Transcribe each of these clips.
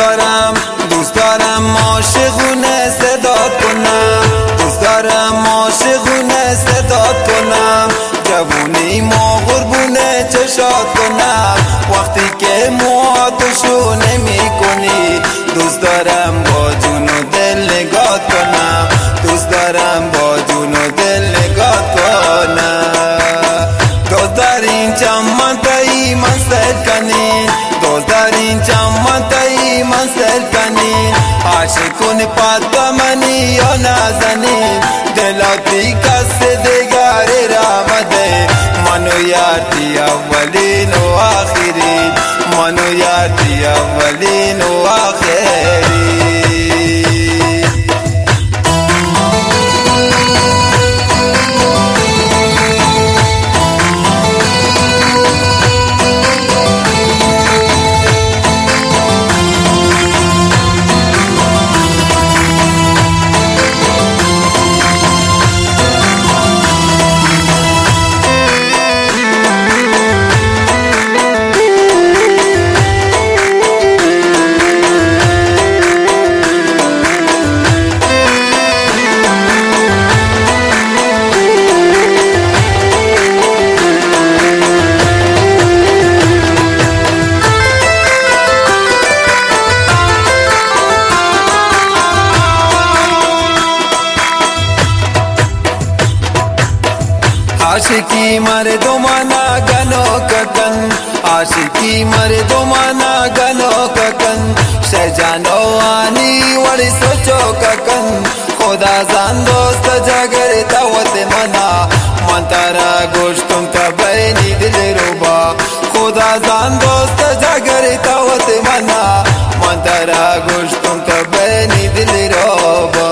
دوست دارم عاشقونه صدات کنم، دوست دارم عاشقونه صدات کنم، جوونی ما قربونه چشات کنم، وقتی که موهاتشو نمی کنی دوست دارم با جون و دل نگات کنم، دوست دارم با جون و دل نگات کنم. دوست دارین چمن تایی من سیل کنین، دوست دارین چمن تایی من سیل کنین، عاشقون پاتا منی یا نازنین، دلاتی کس دیگاری رامده، منو یارتی اولین و آخرین، منو یارتی اولین و آخرین. आशिकी मर्दोमाना गनो ककन, आशिकी मर्दोमाना गनो ककन, शहजानो आनी वड़ी सोचो ककन, खुदा जान दोस्त जगर दावत मना, मन तारा गोश्तुम तबैनी दिल रुबा, खुदा जान दोस्त जगर दावत मना, मन तारा गोश्तुम तबैनी दिल रुबा.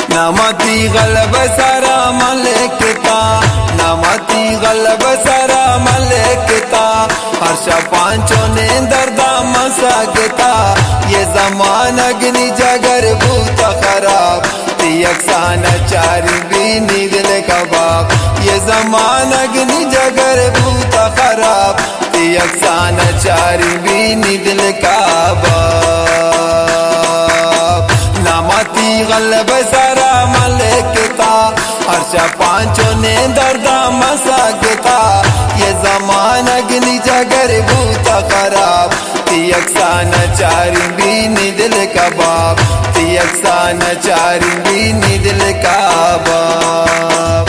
नमती गलब सारा मलिकता, नमती गलब सारा मलिकता, हर्षा पांचों ने दर्दा मसागता, ये जमान अग्नि जगर भूता खराब, तियकसान चारी बीनी दिल कबाब, ये जमान अग्नि जगर भूता खराब, तियकसान चारी बीनी दिल कबाब. नमती गलब सारा मलिकता, हर्षा पांचों ने दर्दा मसागता, ये जमान अग्नि जगर भूता खराब, तियकसान चारी बीनी दिल कबाब, तियकसान चारी बीनी दिल कबाब.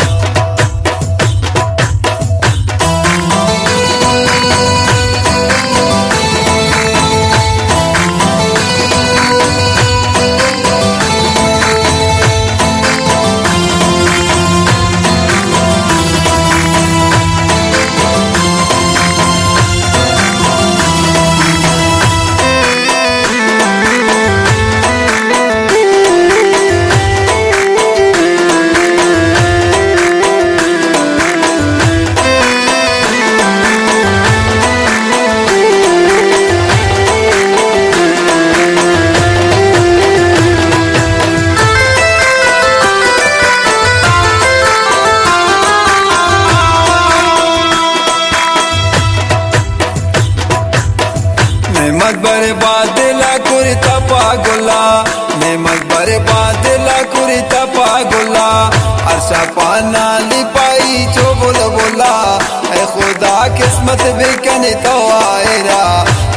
नेमत बर्बाद ला कुरिता पागुला, नेमत बर्बाद ला कुरिता पागुला, अर्शा पाना लिपाई जो बोल बोला, ऐ खुदा किस्मत बिकने तो आयरा,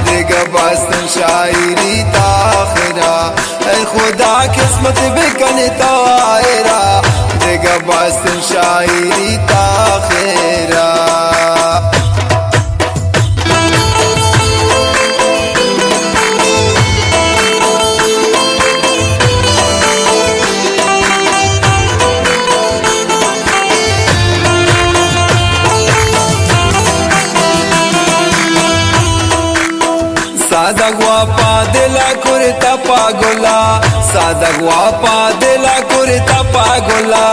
देगा बसन शायरी ताखिरा, ऐ खुदा किस्मत बिकने तो आयरा, देगा बसन शायरी ताखिरा. सादग वापा दिला कुरिता पागुला, सादग वापा दिला कुरिता पागुला,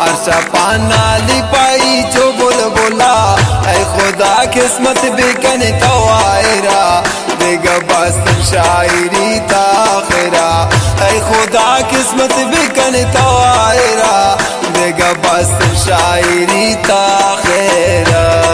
अर्शा पाना लिपाई जो बोल बोला, ऐ खुदा قسمت بکن توائرا دیگه بستن شاعری تا آخرا ای خدا قسمت بکن توائرا دیگه بستن شاعری تا آخرا